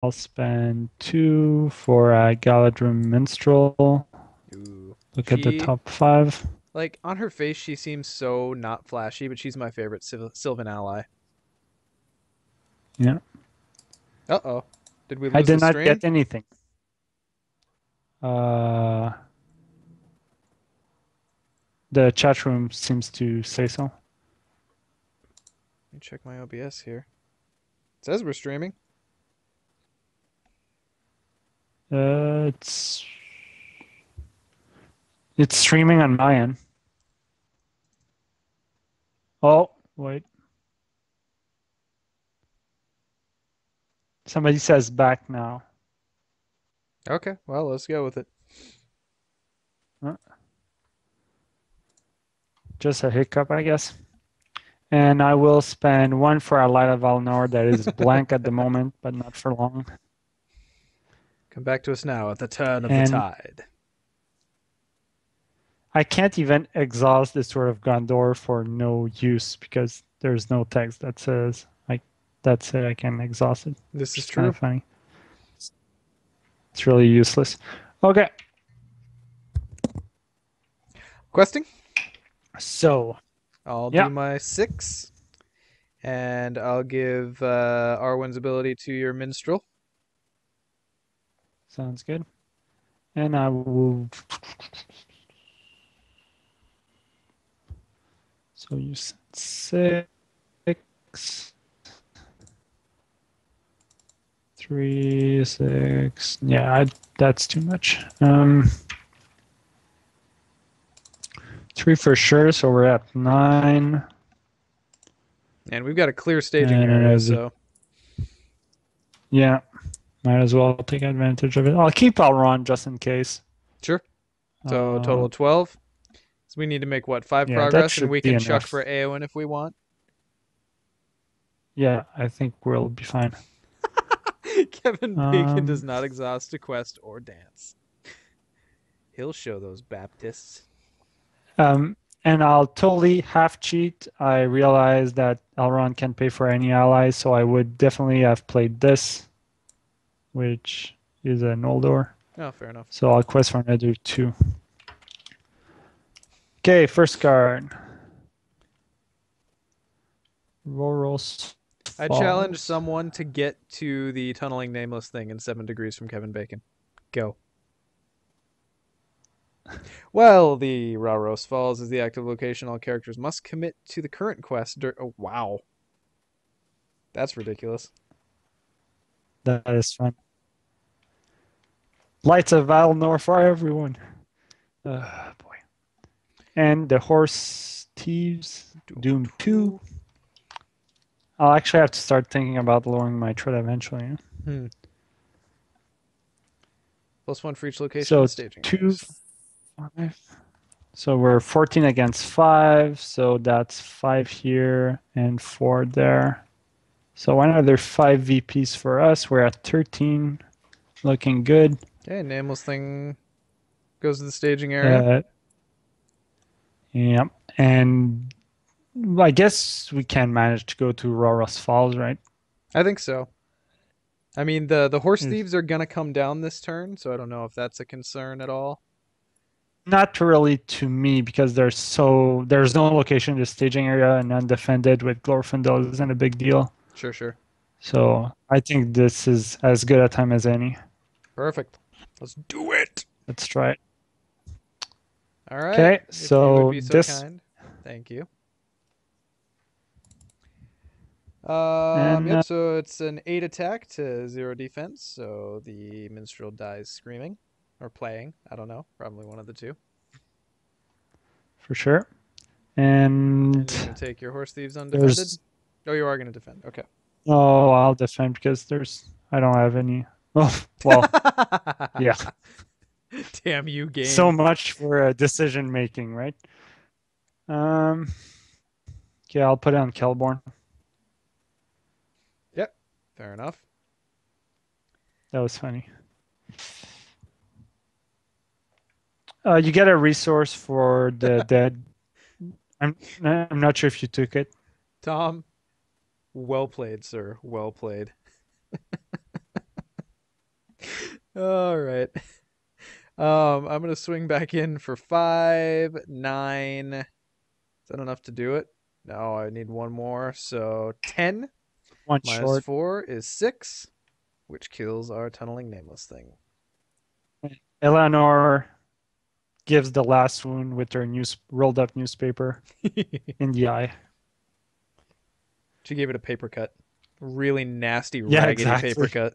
I'll spend 2 for Galadrim Minstrel. Ooh. Look at the She, top 5. like, on her face, she seems so not flashy, but she's my favorite Sylvan ally. Yeah. Uh-oh. Did we I lose the did not stream? get anything. Uh, the chat room seems to say so. Let me check my OBS here. It says we're streaming. It's streaming on my end. Oh, wait. Somebody says back now. Okay, well, let's go with it. Uh, Just a hiccup, I guess. And I will spend 1 for our Light of Valinor that is blank at the moment, but not for long. Come back to us now at the turn of the And tide. I can't even exhaust this Sword of Gondor for no use because there's no text that says like that's it. I can exhaust it, This which is is kind true. of funny. It's really useless. Okay, Questing. so I'll yeah, do my 6, and I'll give Arwen's ability to your minstrel. sounds good. And I will. So you said 6, 3, 6. Yeah, that's too much. 3 for sure. So we're at 9. And we've got a clear staging And area, another. so Yeah, might as well take advantage of it. I'll keep Elrond just in case. sure. So total Uh, of 12. So we need to make what, 5 yeah, that progress, and should we be can chuck for enough. Aowen if we want. Yeah, I think we'll be fine. Kevin Bacon does Um, not exhaust a quest or dance. He'll show those Baptists. um, and I'll totally half cheat. I realize that Elrond can pay for any allies, so I would definitely have played this, which is an Noldor. Oh, fair enough. So I'll quest for another 2. Okay, first card. Roros's I challenge Falls. someone to get to the tunneling nameless thing in 7 degrees from Kevin Bacon. Go. Well, the Rauros Falls is the active location all characters must commit to the current quest. Oh, wow. That's ridiculous. That is fun. Lights of Valinor for everyone. Boy. And the Horse Thieves, Doom Doom 2. 2. I'll actually have to start thinking about lowering my threat eventually. Hmm. +1 for each location in So the staging area. 2, 5. So we're 14 against 5. So that's 5 here and 4 there. So another 5 VPs for us. We're at 13. Looking good. Okay, nameless thing goes to the staging area. Uh, yeah. And I guess we can manage to go to Roros Falls, right? I think so. I mean, the horse Is thieves are gonna come down this turn, so I don't know if that's a concern at all. not really to me because there's no location in the staging area and undefended with Glorfindel isn't a big deal. Sure, sure. So I think this is as good a time as any. Perfect. Let's do it. Let's try it. All right. Okay, If you would so be so this kind. Thank you. and Yep, so it's an 8 attack to 0 defense, so the minstrel dies screaming or playing. I don't know. Probably one of the two. for sure. And And you're going to take your horse thieves undefended? there's Oh, you are going to defend. Okay. oh, I'll defend because I don't have any. Oh, well, yeah. Damn you, So game. much for decision making, right? Um, okay, I'll put it on Kelborn. Yep. Fair enough. That was funny. You get a resource for the dead. I'm not sure if you took it. Tom, well played, sir. Well played. All right. I'm gonna swing back in for 5, 9. Is that enough to do it? No, I need one more. So 10 One minus short. 4 is 6, which kills our tunneling nameless thing. Eleanor gives the last wound with her rolled up newspaper in the eye. She gave it a paper cut. Really nasty, Yeah, raggedy paper exactly. cut.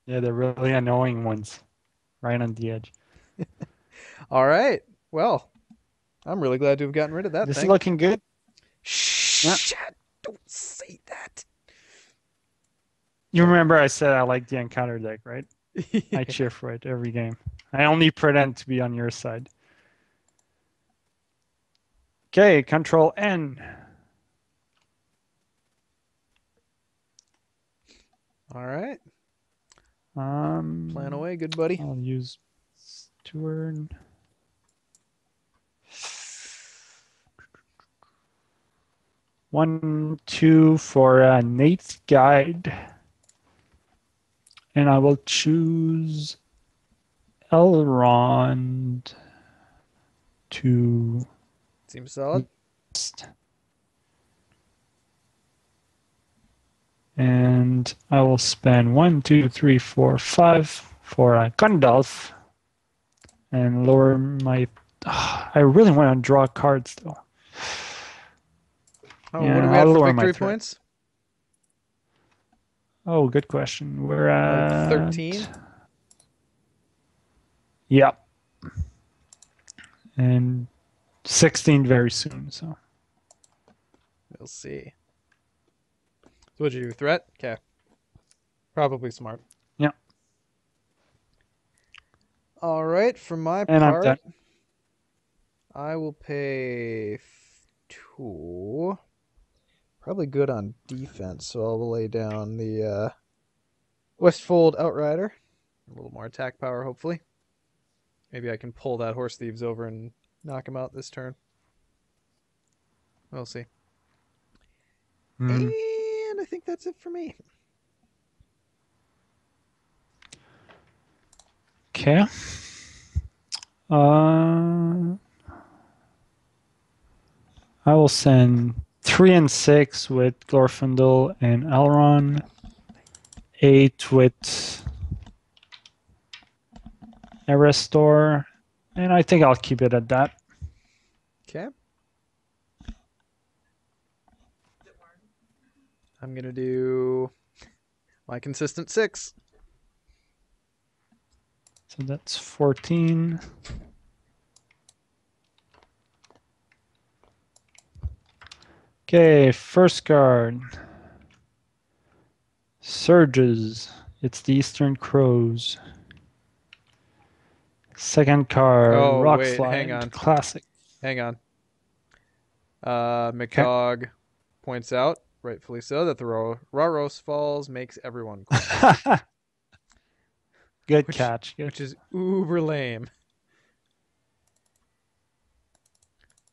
Yeah, they're really annoying ones, right on the edge. All right. Well, I'm really glad to have gotten rid of that This is thing. looking good. Yeah. Shh! Don't say that. You Okay. remember I said I like the encounter deck, right? I Yeah. cheer for it every game. I only pretend to be on your side. Okay, Control N. All right. Plan Um, away, good buddy. I'll use Steward. One, two for Nate's guide. And I will choose Elrond to Seems solid. and I will spend 1, 2, 3, 4, 5 for Gandalf and lower my. I really want to draw cards though. Oh, what do Yeah, we I'll at for lower my victory threat. points? Oh, good question. We're Like at 13? yeah, and 16 very soon. So We'll see. So what'd you do? Threat? Okay. Probably smart. yeah, All right. For my and I'm done. part, I will pay 2. Probably good on defense, so I'll lay down the Westfold Outrider. A little more attack power, hopefully. Maybe I can pull that Horse Thieves over and knock him out this turn. We'll see. Mm. And I think that's it for me. Okay. Uh, I will send 3 and 6 with Glorfindel and Elrond. 8 with Erestor, and I think I'll keep it at that. Okay. I'm going to do my consistent 6. So that's 14. Okay, first card. Surges. It's the Eastern Crows. Second card, Oh, Rock wait. Hang Slide. on. Classic. Hang on. Okay. McDog points out, rightfully so, that the Raros Falls makes everyone cry. Good which catch. Good. which is uber lame.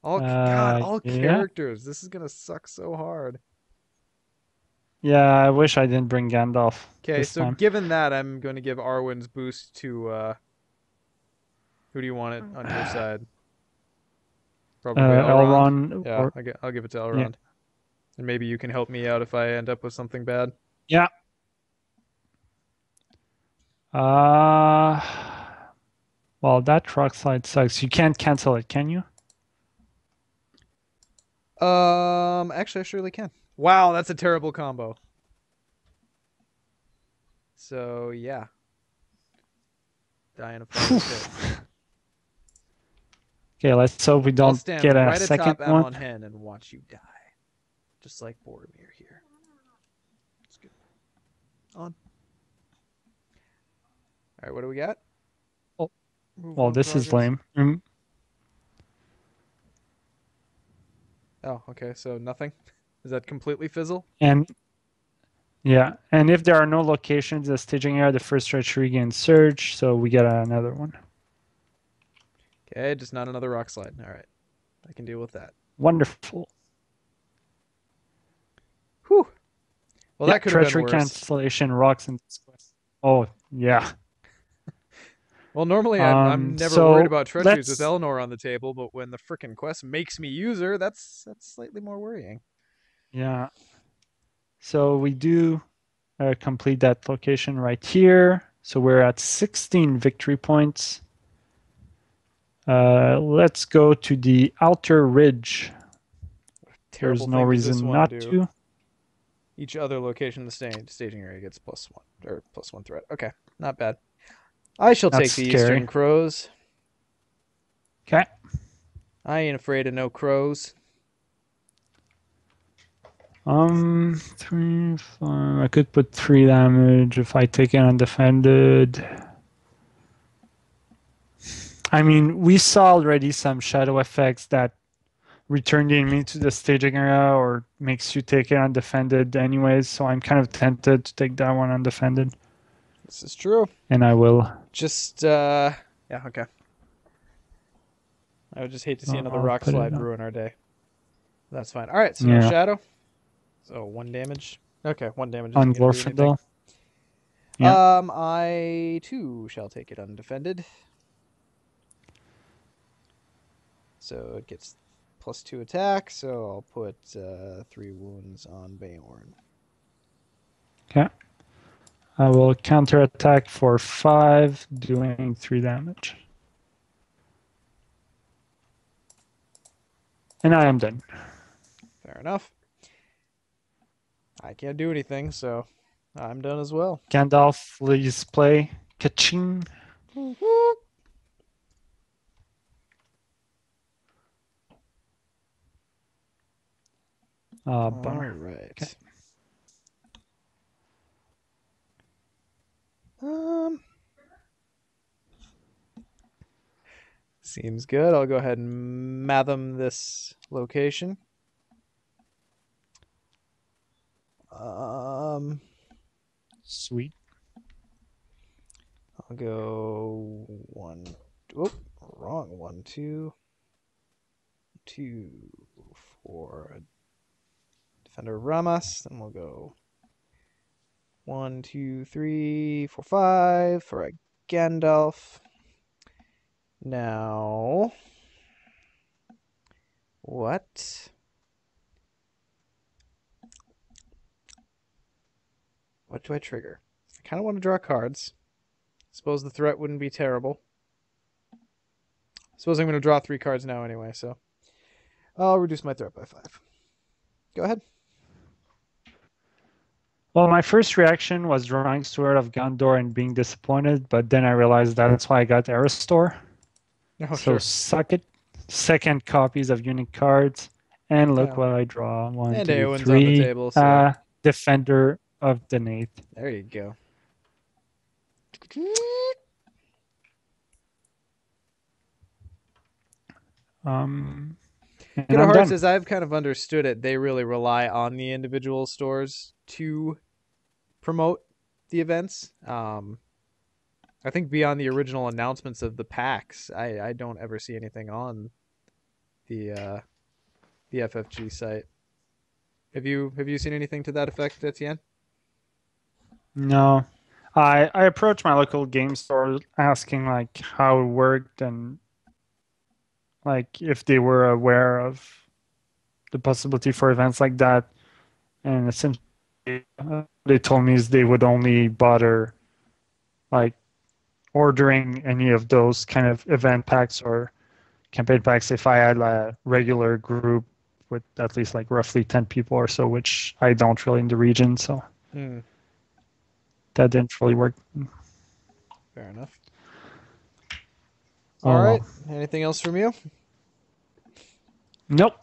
All Yeah. characters. This is gonna suck so hard. Yeah, I wish I didn't bring Gandalf Okay, this so time. given that, I'm going to give Arwen's boost to who do you want it on your side? Probably Elrond. Elrond Yeah, or I'll give it to yeah. Elrond, and maybe you can help me out if I end up with something bad. Yeah. Uh well, that rock slide sucks. You can't cancel it, can you? Actually, I surely can. Wow, that's a terrible combo. So yeah, die in a fiery pit. Okay, let's hope we I'll don't stand get a right second atop one. Amon Hen and watch you die, just like Boromir here. Let's go on. All right, what do we got? Oh, Move well, one this is progress. lame. Oh, okay. So nothing. Is that completely fizzle? And yeah, and if there are no locations, the staging area, the first stretch regains surge, so we get another one. Okay, just not another rock slide. All right, I can deal with that. Wonderful. Whew. Well, Yeah, that could have been treachery worse. cancellation rocks in this quest. Oh, yeah. Well, normally I'm never worried So about treacheries with let's, Eleanor on the table, but when the frickin' quest makes me use her, that's slightly more worrying. yeah. So we do complete that location right here. So we're at 16 victory points. Let's go to the outer ridge. There's Terrible no thing does this reason one not do? to. Each other location in the staging area gets +1 or +1 threat. Okay, not bad. I shall That's take the Eastern scary. Crows. Okay. I ain't afraid of no crows. Three, five. I could put 3 damage if I take it undefended. I mean, we saw already some shadow effects that return the enemy to the staging area or makes you take it undefended anyways, so I'm kind of tempted to take that one undefended. This is true. And I will. Just yeah, okay. I would just hate to see another I'll rock put it slide up. ruin our day. That's fine. All right, so no Yeah. shadow. So 1 damage. Okay, 1 damage isn't On going to do anything. Glorfindel. Yeah. I too shall take it undefended. So it gets +2 attack. So I'll put 3 wounds on Bayorn. Okay. I will counterattack for 5, doing 3 damage. And I am done. Fair enough. I can't do anything, so I'm done as well. Gandalf, please play. Kaching. All Bummer. Okay. right. Um, seems good. I'll go ahead and matham this location. Sweet. I'll go one. Oop, wrong one. Two, two for Defender Ramas. Then we'll go 1, 2, 3, 4, 5 for a Gandalf. Now, what? What do I trigger? I kind of want to draw cards. Suppose the threat wouldn't be terrible. Suppose I'm going to draw 3 cards now anyway, so I'll reduce my threat by 5. Go ahead. Well, my first reaction was drawing Sword of Gondor and being disappointed, but then I realized that's why I got Aristor. Oh, So sure. suck it. Second copies of unique cards. And look Oh. what I draw. One, And two, Eowyn's on the three. table, so Defender of the Nath. there you go. And Good of I'm Hearts, done. as I've kind of understood it, they really rely on the individual stores to promote the events. I think beyond the original announcements of the packs, I don't ever see anything on the FFG site. Have you seen anything to that effect, Etienne? No. I approached my local game store asking like how it worked and like if they were aware of the possibility for events like that. And essentially, they told me is they would only bother like ordering any of those kind of event packs or campaign packs if I had a regular group with at least like roughly 10 people or so, which I don't really in the region. So Hmm. that didn't really work. Fair enough. All Oh right. well. Anything else from you? Nope.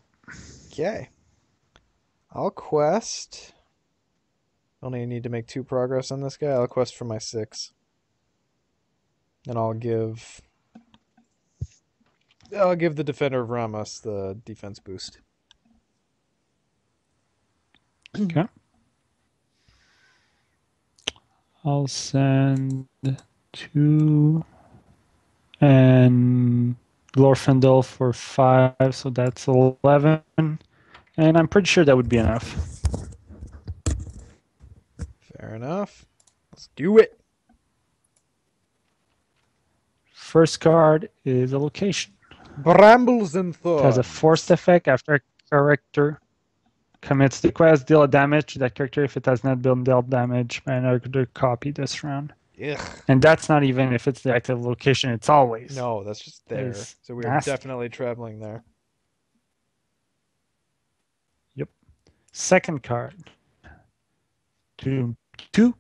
Okay. I'll quest. Only need to make 2 progress on this guy. I'll quest for my 6. And I'll give the Defender of Ramos the defense boost. Okay. I'll send 2 and Glorfindel for 5, so that's 11. And I'm pretty sure that would be enough. Fair enough. Let's do it. First card is a location. Brambles and It has a forced thorns. effect after a character commits the quest, deal a damage to that character if it has not been dealt damage by another copy this round. Ugh. And that's not even if it's the active location, it's always. No, that's just That there. is So we are nasty. definitely traveling there. Yep. Second card. 2/2.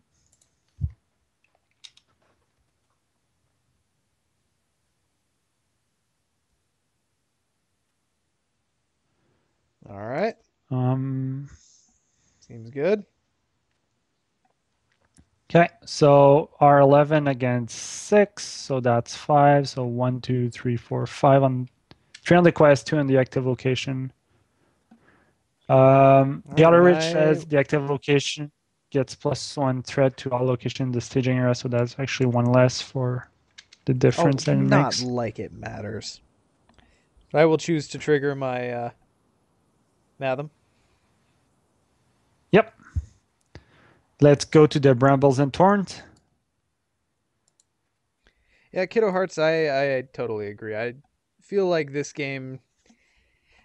All right. Um, Seems good. okay, so R11 against 6, so that's 5. So 1, 2, 3, 4, 5 on 3 on the quest, 2 on the active location. The All other right, rich says the active location gets +1 threat to all location in the staging area, so that's actually 1 less for the difference that it not makes. like it matters. I will choose to trigger my Matham. Yep. Let's go to the Brambles and Thorns. Yeah, Kiddo Hearts, I totally agree. I feel like this game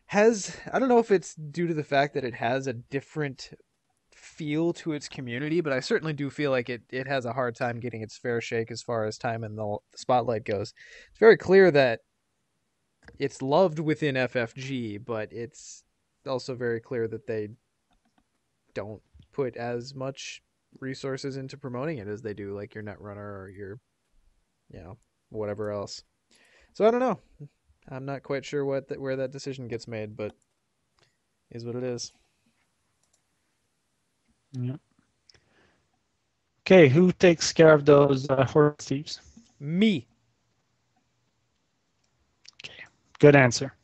has, I don't know if it's due to the fact that it has a different feel to its community, but I certainly do feel like it has a hard time getting its fair shake as far as time in the spotlight goes. It's very clear that it's loved within FFG, but it's also very clear that they don't put as much resources into promoting it as they do like your Netrunner or your, whatever else. So I don't know. I'm not quite sure where that decision gets made, but is what it is. Yeah. Okay, who takes care of those horse thieves? Me. Okay, good answer.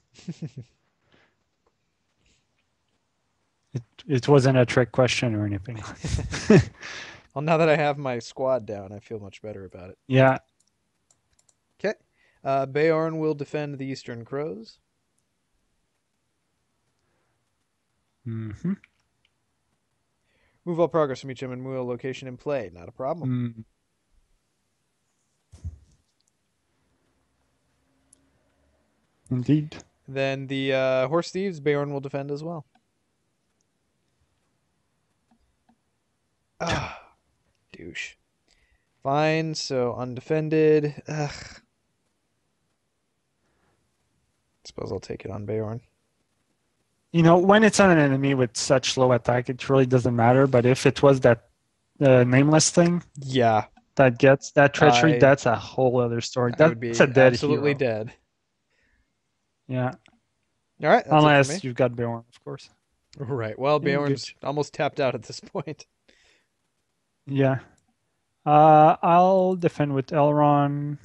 It wasn't a trick question or anything. Well, now that I have my squad down, I feel much better about it. Yeah. Okay. Beorn will defend the Eastern Crows. Mm-hmm. Move all progress from each Emyn Muil location in play. Not a problem. Mm. Indeed. Then the Horse Thieves, Beorn will defend as well. Ah, douche. Fine, so undefended. Ugh. Suppose I'll take it on Beorn. You know, when it's on an enemy with such low attack, it really doesn't matter. But if it was that nameless thing Yeah, that gets that treachery, I that's a whole other story. I would That's a be dead absolutely hero. dead. Yeah. All right, that's it for me. Unless you've got Bjorn, of course. Right. Well, Yeah, good. Beorn's almost tapped out at this point. Yeah. I'll defend with Elrond.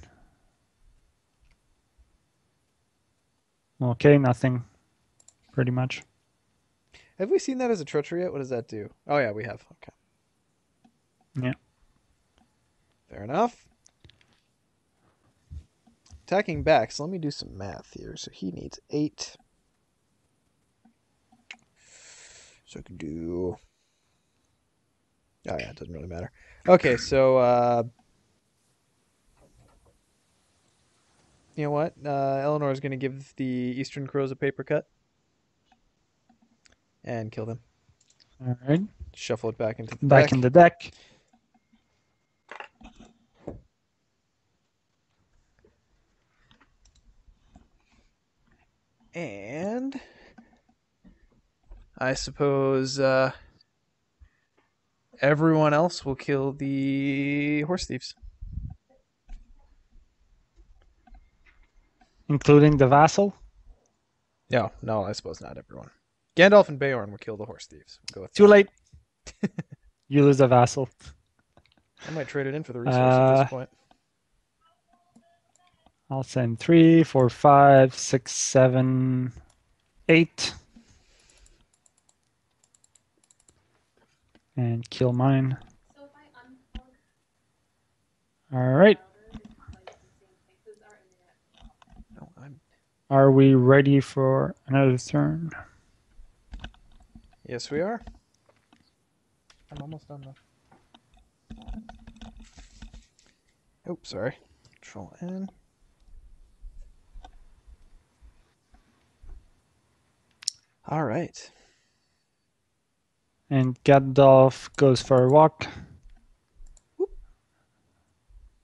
Okay, nothing. Pretty much. Have we seen that as a treachery yet? What does that do? Oh yeah, we have. Okay. Yeah. Fair enough. Attacking back, so let me do some math here. So he needs 8. So I can do... Oh yeah, it doesn't really matter. Okay, so you know what? Eleanor is going to give the Eastern Crows a paper cut and kill them. All right. Shuffle it back into the Back deck. in the deck. And I suppose everyone else will kill the horse thieves. Including the vassal. No, I suppose not everyone. Gandalf and Beorn will kill the horse thieves. We'll go with Too that. late. You lose a vassal. I might trade it in for the resource at this point. I'll send 3, 4, 5, 6, 7, 8. And kill mine. All right. No, Are we ready for another turn? Yes, we are. I'm almost done though. Oh, sorry. Control N. All right. And Gandalf goes for a walk.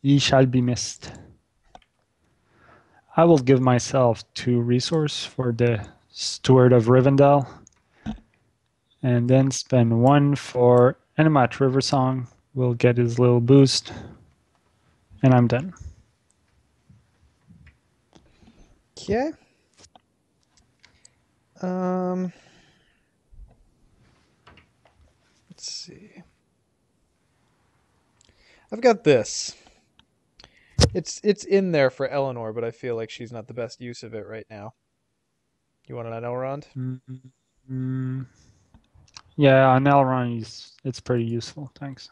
Ye shall be missed. I will give myself 2 resource for the Steward of Rivendell. And then spend 1 for Animat Riversong. We'll get his little boost. And I'm done. Okay. Let's see. I've got this. It's in there for Eleanor, but I feel like she's not the best use of it right now. You want an Elrond? Mm-hmm. Yeah, on Elrond, it's pretty useful. Thanks.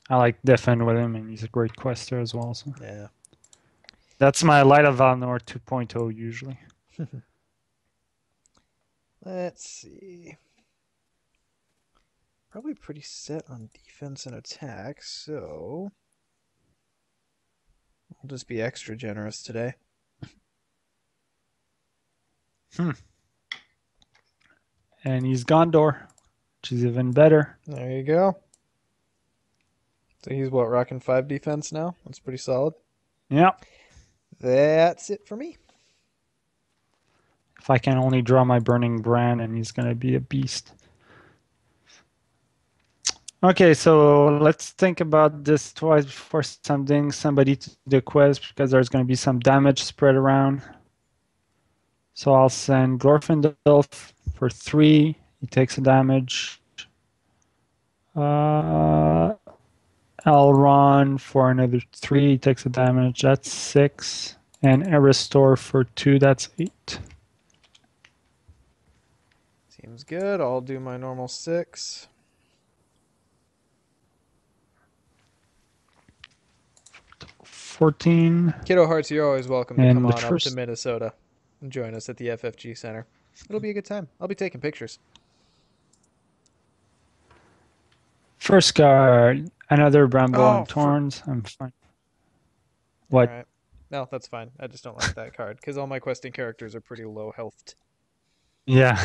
I like defend with him, and he's a great quester as well. So Yeah. that's my Light of Valinor 2.0 usually. Let's see. Probably pretty set on defense and attack, so I'll just be extra generous today. And he's Gondor, which is even better. There you go. So he's what, rocking 5 defense now? That's pretty solid. Yeah. That's it for me. If I can only draw my Burning Brand, and he's gonna be a beast. Okay, so let's think about this twice before sending somebody to the quest, because there's going to be some damage spread around. So I'll send Glorfindel for 3. He takes a damage. Elrond for another 3. He takes a damage. That's 6. And Eristor for 2. That's 8. Seems good. I'll do my normal 6. 14. Kiddo Hearts, you're always welcome to come And the on up to first Minnesota and join us at the FFG Center. It'll be a good time. I'll be taking pictures. card, another Bramble Oh, and Thorns. I'm fine. all What? right. No, that's fine. I just don't like that card because all my questing characters are pretty low health. Yeah.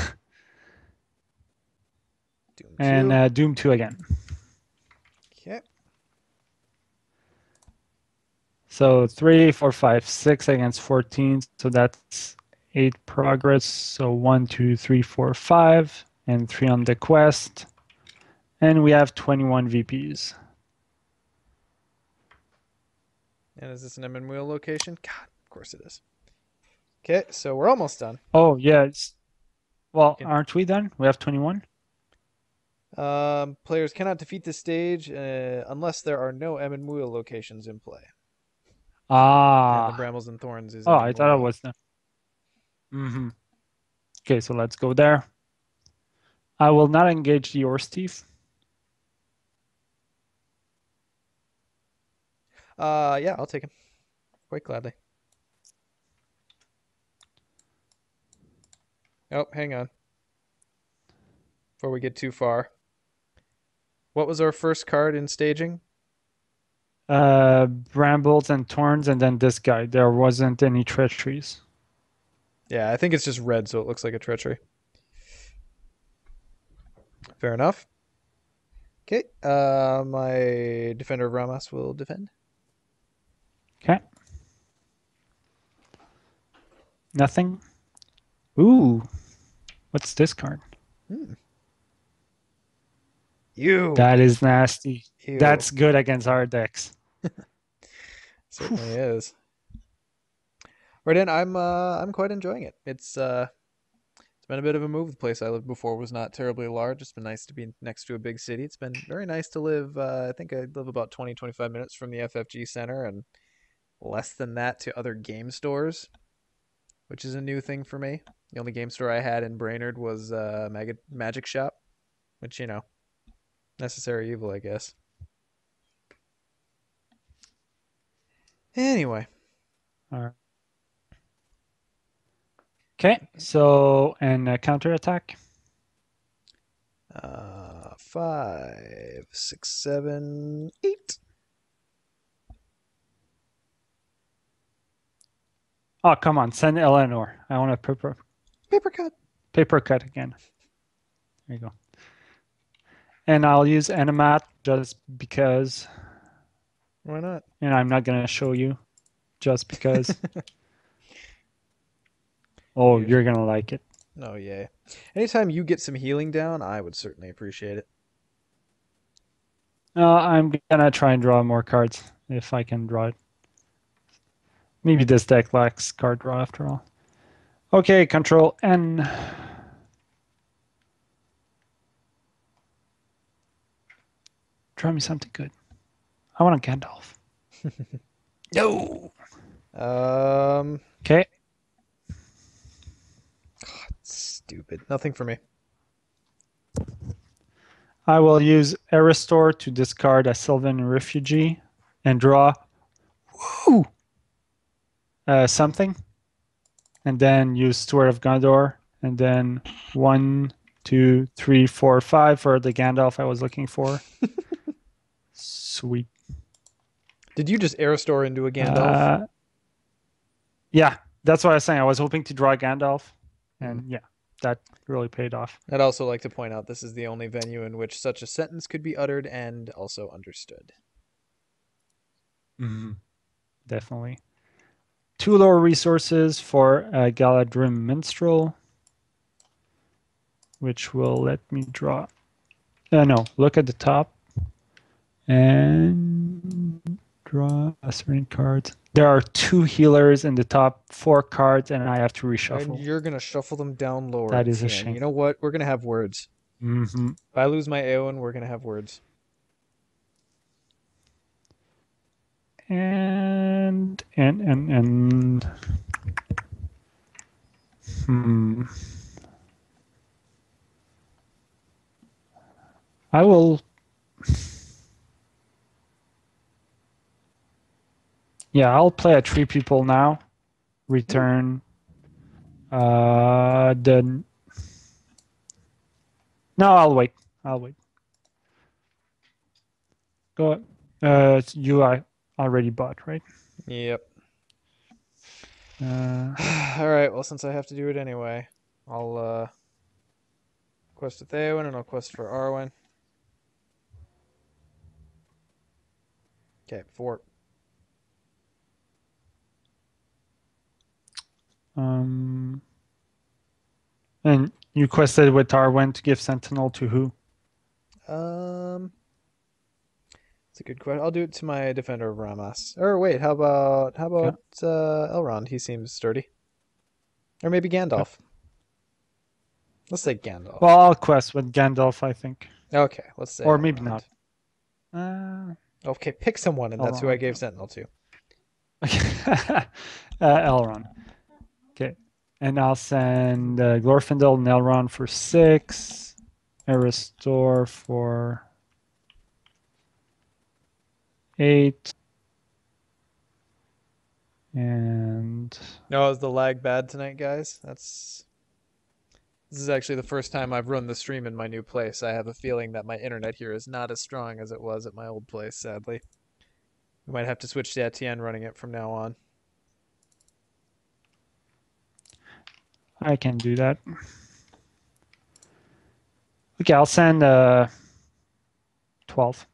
Doom And 2. Doom 2 again. Okay. So 3, 4, 5, 6 against 14. So that's 8 progress. So 1, 2, 3, 4, 5, and 3 on the quest. And we have 21 VPs. And is this an Emyn Muil location? God, of course it is. Okay, so we're almost done. Oh, yes. Well, Can, aren't we done? We have 21? players cannot defeat the stage unless there are no Emyn Muil locations in play. And the Ah. Brambles and Thorns is Oh, Emyn I thought it Muil. was done. Mm-hmm. Okay, so let's go there. I will not engage the Orstief. Yeah, I'll take him. Quite gladly. Oh, hang on. Before we get too far. What was our first card in staging? Brambles and Thorns, and then this guy. There wasn't any treacheries. Yeah, I think it's just red, so it looks like a treachery. Fair enough. Okay, my Defender of Ramas will defend. Okay. Nothing. Ooh. What's this card? Hmm. You. That is nasty. Ew. That's good against our decks. Certainly is. Right in, I'm quite enjoying it. It's been a bit of a move. The place I lived before was not terribly large. It's been nice to be next to a big city. It's been very nice to live. I think I live about 20, 25 minutes from the FFG Center and less than that to other game stores, which is a new thing for me. The only game store I had in Brainerd was Magic Shop, which, necessary evil, I guess. Anyway. All right. Okay, so and counterattack. 5, 6, 7, 8. Oh, come on, send Eleanor. I want to prepare. Paper cut. Paper cut again. There you go. And I'll use Animat just because, Why not? and I'm not going to show you just because. Oh, Usually. you're going to like it. Oh, yay. Anytime you get some healing down, I would certainly appreciate it. I'm going to try and draw more cards if I can draw it. Maybe this deck lacks card draw after all. Okay, Control N. Draw me something good. I want a Gandalf. No. Um, Okay. Stupid. Nothing for me. I will use Aristor to discard a Sylvan Refugee and draw woo, something. And then use Steward of Gondor. And then 1, 2, 3, 4, 5 for the Gandalf I was looking for. Sweet. Did you just Aristor into a Gandalf? Yeah, that's what I was saying. I was hoping to draw Gandalf. And yeah, that really paid off. I'd also like to point out this is the only venue in which such a sentence could be uttered and also understood. Mm-hmm. Definitely. 2 lower resources for Galadrim Minstrel, which will let me draw. No, look at the top and draw a certain card. There are 2 healers in the top 4 cards, and I have to reshuffle. And you're going to shuffle them down lower. That is a shame. You know what? We're going to have words. Mm-hmm. If I lose my Eowyn, we're going to have words. And I will. Yeah, I'll play a 3 people now. Return. The. No, I'll wait. Go. You I already bought, right? Yep. All right. Well, since I have to do it anyway, I'll quest with Eowyn and I'll quest for Arwen. Okay, 4. And you quested with Arwen to give Sentinel to who? It's a good question. I'll do it to my Defender of Ramas. Or wait, how about Elrond? He seems sturdy. Or maybe Gandalf. Let's say Gandalf. Well, I'll quest with Gandalf, I think. Okay, let's say. Or Elrond. maybe not. Okay, pick someone, and that's who I gave Sentinel to. Elrond. Okay. And I'll send Glorfindel and Elrond for 6. Aristor for 8. And No, is the lag bad tonight, guys? This is actually the first time I've run the stream in my new place. I have a feeling that my internet here is not as strong as it was at my old place, sadly. We might have to switch to Etienne running it from now on. I can do that. Okay, I'll send 12.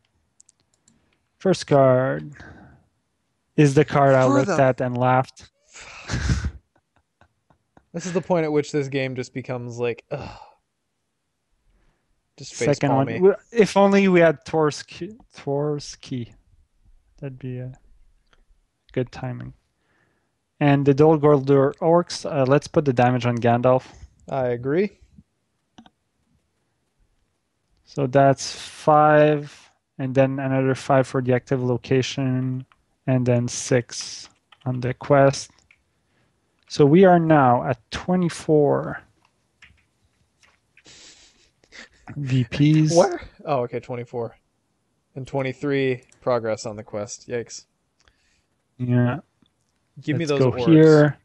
First card is the card I looked at and laughed. This is the point at which this game just becomes like, ugh. Just Second one. me. If only we had Thor's key. That'd be a good timing. And the Dol Guldur Orcs, let's put the damage on Gandalf. I agree. So that's 5, and then another 5 for the active location, and then 6 on the quest. So we are now at 24 VPs. What? Oh, okay, 24. And 23 progress on the quest. Yikes. Yeah. Give me Let's those go orcs. here.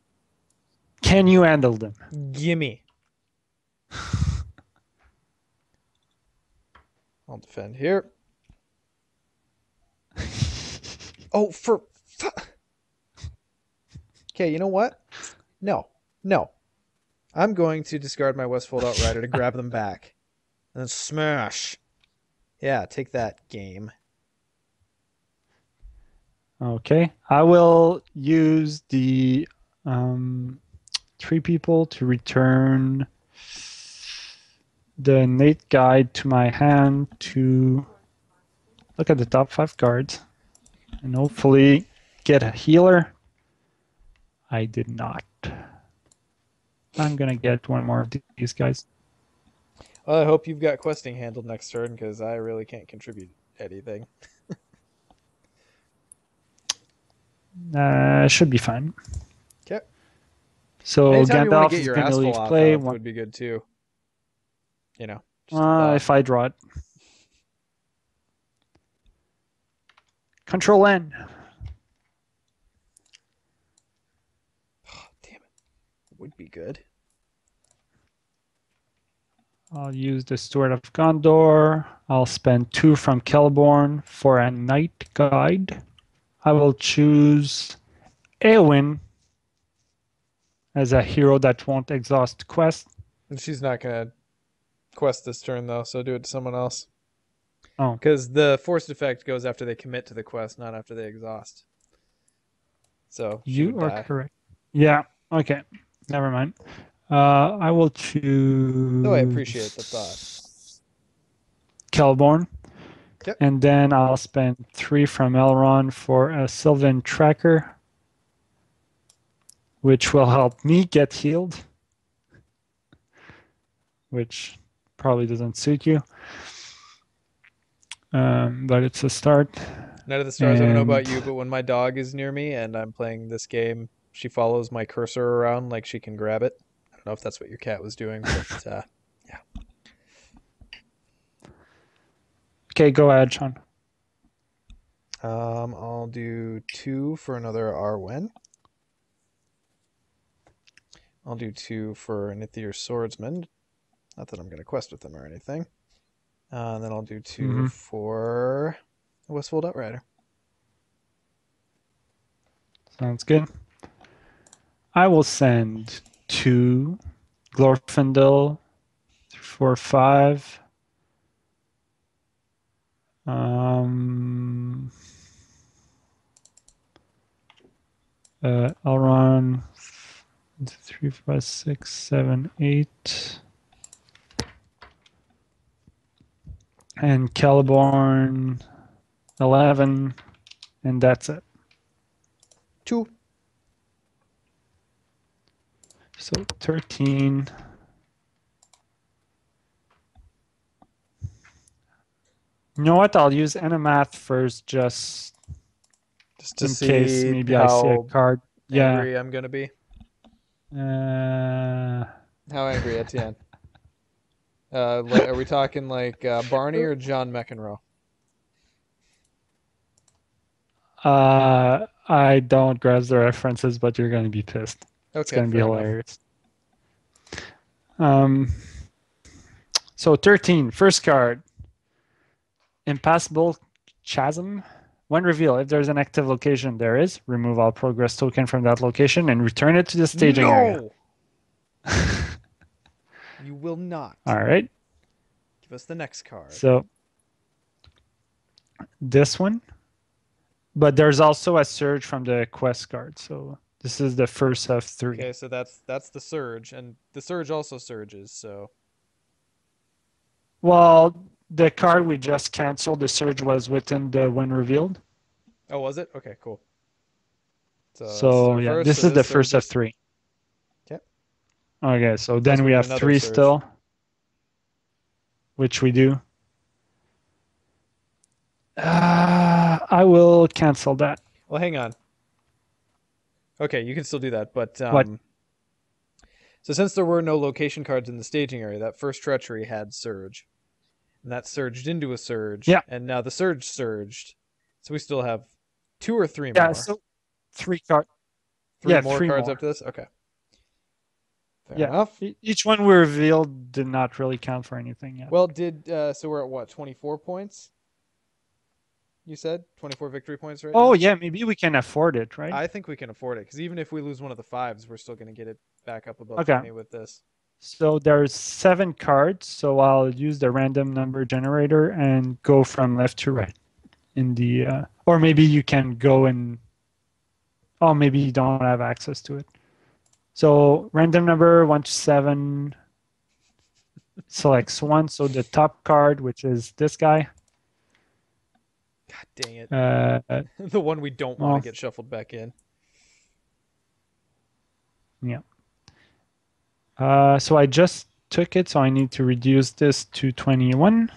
Can you handle them? Gimme. I'll defend here. Oh, okay, you know what? No. I'm going to discard my Westfold Outrider to grab them back. And then smash. Yeah, take that, game. Okay. I will use the 3 people to return the Nate guide to my hand to look at the top 5 cards and hopefully get a healer. I did not. I'm gonna get one more of these guys. Well, I hope you've got questing handled next turn because I really can't contribute anything. Should be fine. Okay. So Anytime you want to Gandalf get is your gonna Asphalt leave off play. of would be good too. You know, just If I draw it. Control N. oh, damn it, would be good. I'll use the Steward of Gondor. I'll spend 2 from Celeborn for a Knight Guide. I will choose Eowyn as a hero that won't exhaust quest. And she's not gonna quest this turn though, so do it to someone else. Oh, Because the forced effect goes after they commit to the quest, not after they exhaust. So she would you are die. correct. Yeah, okay. Never mind. I will choose Though I appreciate the thought. Celeborn. Yep. And then I'll spend 3 from Elrond for a Sylvan Tracker, which will help me get healed, which probably doesn't suit you. But it's a start. Night of the Stars, I don't know about you, but when my dog is near me and I'm playing this game, she follows my cursor around like she can grab it. I don't know if that's what your cat was doing, but yeah. Okay, go ahead, Sean. I'll do 2 for another Arwen. I'll do 2 for an Ithir Swordsman. Not that I'm going to quest with them or anything. And then I'll do 2 for a Westfold Outrider. Sounds good. I will send 2 Glorfindel, 4, 5. Elrond 3, 5, 6, 7, 8. And Celeborn 11. And that's it. 2. So 13. You know what? I'll use Enemath first just Just to in case see maybe I see a how card. Yeah. angry I'm going to be. How angry, Etienne? Are we talking like Barney or John McEnroe? I don't grasp the references, but you're going to be pissed. It's Okay, going to be fair enough. hilarious. So 13, first card. Impassable Chasm. When revealed, if there's an active location, there is. Remove all progress token from that location and return it to the staging area. You will not. All right. Give us the next card. So this one. But there's also a surge from the quest card. So this is the first of 3. Okay, so that's the surge, and the surge also surges. So Well, the card we just canceled, the surge was within the when revealed. oh, was it? Okay, cool. So yeah, this is the first of 3. Okay. Okay, so then we get have another 3 surge. still, which we do. I will cancel that. Well, hang on. Okay, you can still do that, but What? so since there were no location cards in the staging area, that first treachery had surge, and that surged into a surge. Yeah. And now the surge surged, so we still have 2 or 3 Yeah, more. so 3 cards. 3 Yeah, more 3 cards more. up to this. Okay. Fair Yeah. enough. Each one we revealed did not really count for anything yet. Well, so we're at what, 24 points? You said 24 victory points right now? Oh yeah, maybe we can afford it, right? I think we can afford it because even if we lose one of the 5s, we're still going to get it back up above Okay. 20 with this. So there's 7 cards. So I'll use the random number generator and go from left to right in the, or maybe you can go and, oh, maybe you don't have access to it. So random number 1 to 7 selects 1. So the top card, which is this guy. God dang it. Uh, The one we don't want to well, get shuffled back in. yeah. So I just took it, so I need to reduce this to 21.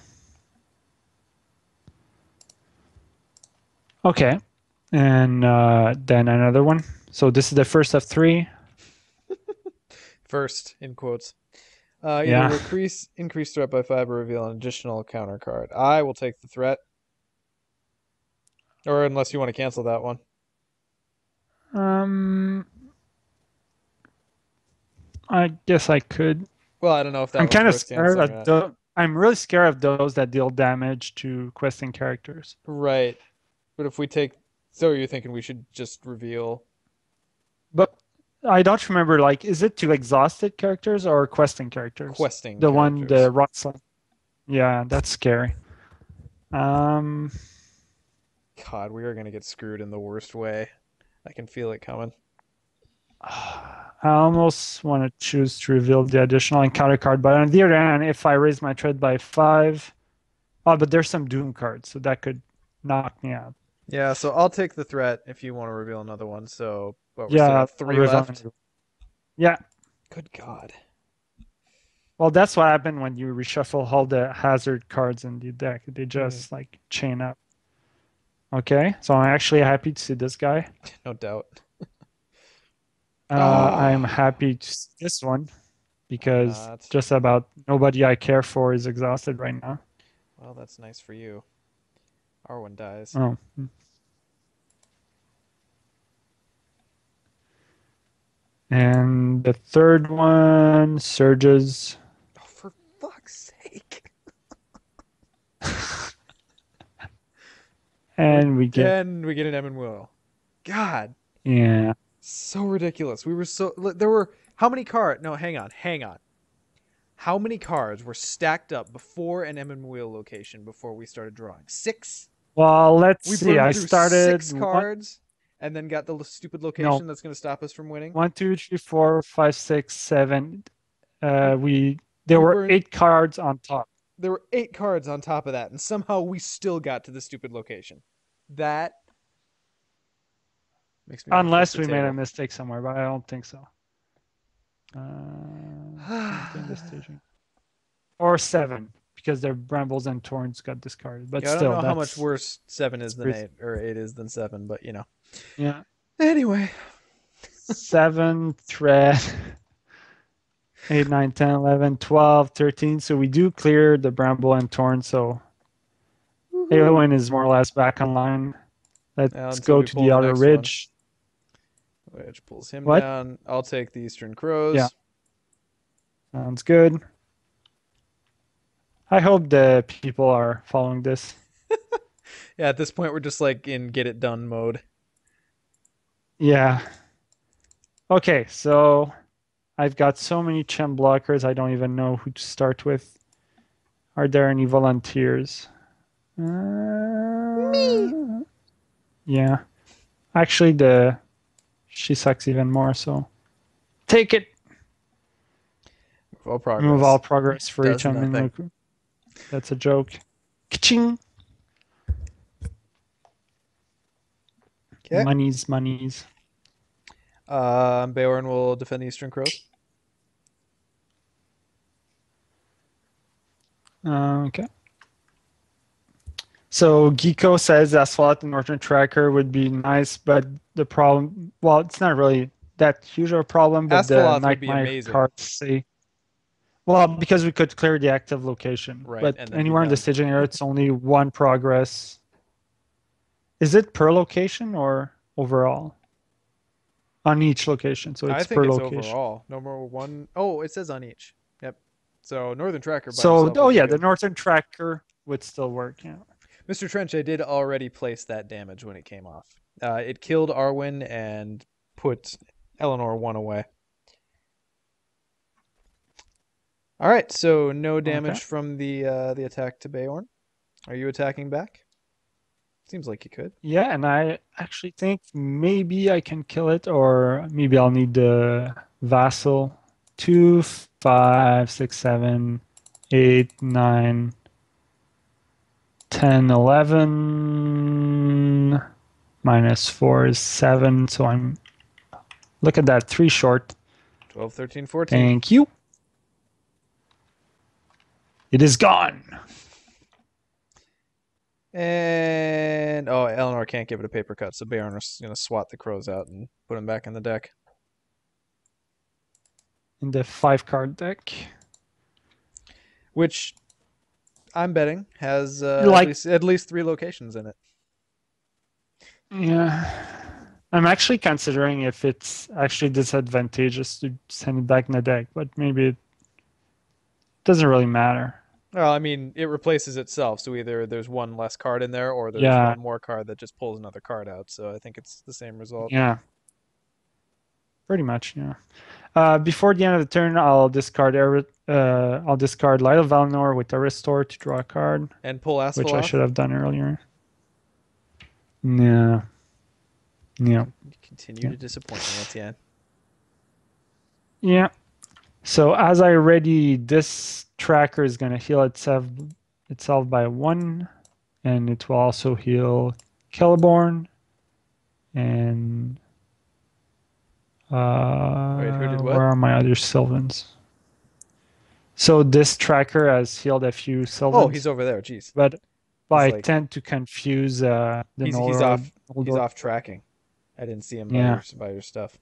Okay. And then another one. So this is the first of 3. First, in quotes. Either Yeah. increase threat by 5 or reveal an additional counter card. I will take the threat. Or unless you want to cancel that one. Um, I guess I could. Well, I don't know if that I'm one's kind of worth scared canceling or of not. the. I'm really scared of those that deal damage to questing characters. Right. But if we take... So you're thinking we should just reveal... But I don't remember, like, is it to exhausted characters or questing characters? questing The one, characters. the rock slide. Yeah, that's scary. Um, God, we are going to get screwed in the worst way. I can feel it coming. I almost want to choose to reveal the additional encounter card, but on the other hand, if I raise my threat by 5, oh, but there's some Doom cards, so that could knock me out. Yeah, so I'll take the threat if you want to reveal another one. So, what, we're still Yeah, got I'll 3 reveal left? another. Yeah. Good God. Well, that's what happened when you reshuffle all the hazard cards in the deck. They just like chain up. Okay, so I'm actually happy to see this guy. No doubt. I'm Ah, happy to see this one I'm because not. just about nobody I care for is exhausted right now. Well, that's nice for you. Our one dies. Oh. And the third one surges. Oh, for fuck's sake. And we get, Then we get an Emyn Muil. God, yeah. so ridiculous. We were so... There were... How many cards? No, hang on. Hang on. How many cards were stacked up before an Emyn Muil location before we started drawing? 6? Well, let's We see. I burned through started 6 cards and then got the stupid no, location that's going to stop us from winning. 1, 2, 3, 4, 5, 6, 7. We There we were burned 8 cards on top. There were 8 cards on top of that and somehow we still got to the stupid location. That makes me want to flip Unless the we made a table. mistake somewhere, but I don't think so. Maintain the staging. Or 7, because their brambles and thorns got discarded. But Yeah, I don't still, know how much that's worse 7 is than crazy. 8 or 8 is than 7, but you know. Yeah. Anyway, 7 thread. 8, 9, 10, 11, 12, 13. So we do clear the bramble and thorn. So Eowyn is more or less back online. Let's until go we to pull the the outer next one, ridge. which pulls him What? down. I'll take the Eastern Yeah, Crows. sounds good. I hope the people are following this. Yeah, at this point we're just like in get it done mode. Yeah. Okay, so I've got so many chem blockers, I don't even know who to start with. Are there any volunteers? Me. Yeah. Actually, she sucks even more, so take it. Move all Remove progress. all progress for each Does Emyn. nothing. Look, that's a joke. Ka-ching! Okay. Monies. Beorn will defend the Eastern Crows. Okay. So Geeko says Asphalt and Northern Tracker would be nice, but the problem, well, it's not really that huge of a problem, but the Asphaloth would be Nightmare amazing. cards say, well, because we could clear the active location, Right, but and then be anywhere in the done. staging area, it's only 1 progress. Is it per location or overall? On each location, so I it's think per it's location. overall. No more one. Oh, it says on each. Yep. So Northern Tracker by So, himself oh would be yeah, the good. Northern Tracker would still work, yeah. Mr. Trench, I did already place that damage when it came off. It killed Arwen and put Eleanor 1 away. All right, so no Okay. damage from the attack to Bayorn. Are you attacking back? Seems like you could. Yeah, and I actually think maybe I can kill it, or maybe I'll need the vassal. 2, 5, 6, 7, 8, 9, 10, 11. -4 is 7. So I'm, look at that, 3 short. 12, 13, 14. Thank you. It is gone. And oh, Eleanor can't give it a paper cut, so Baron is gonna swat the crows out and put them back in the deck. In the 5 card deck. Which I'm betting has at Like, least 3 locations in it. yeah. I'm actually considering if it's actually disadvantageous to send it back in the deck, but maybe it doesn't really matter. Well, I mean, it replaces itself, so either there's one less card in there, or there's Yeah, one more card that just pulls another card out. So I think it's the same result. yeah, pretty much, yeah. Before the end of the turn, I'll discard Light of Valinor with a restore to draw a card, And pull which I should Asphaleth. have done earlier. Yeah, yeah, Continue yeah, to disappoint me, Etienne. yeah. So as I ready, this tracker is going to heal itself by 1, and it will also heal Celeborn and Wait, who did where what? are my other Sylvans? So this tracker has healed a few Oh, he's Sylvans, over there. Jeez, but he's I like tend to confuse the he's Noldor. off he's Noldor. off tracking. I didn't see him Yeah. by your stuff.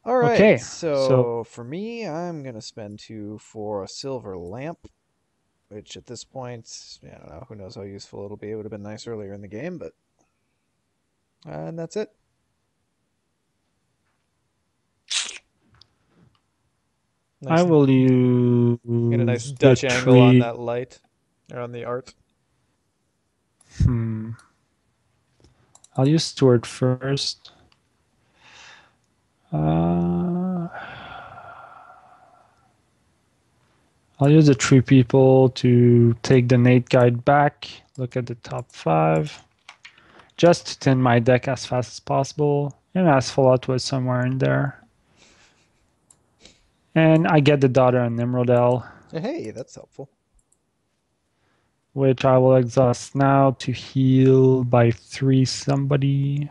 All right, Okay. So so for me, I'm gonna spend 2 for a silver lamp, which at this point, I don't know, who knows how useful it'll be. It would have been nice earlier in the game, but and that's it. I Nice, will get a nice use the Dutch angle on tree. that light or on the art. Hmm. I'll use Steward first. Uh, I'll use the 3 people to take the Nate guide back. Look at the top 5. Just to thin my deck as fast as possible. And Asphalot was somewhere in there. And I get the daughter on Nimrodel, Hey, that's helpful. which I will exhaust now to heal by 3 somebody.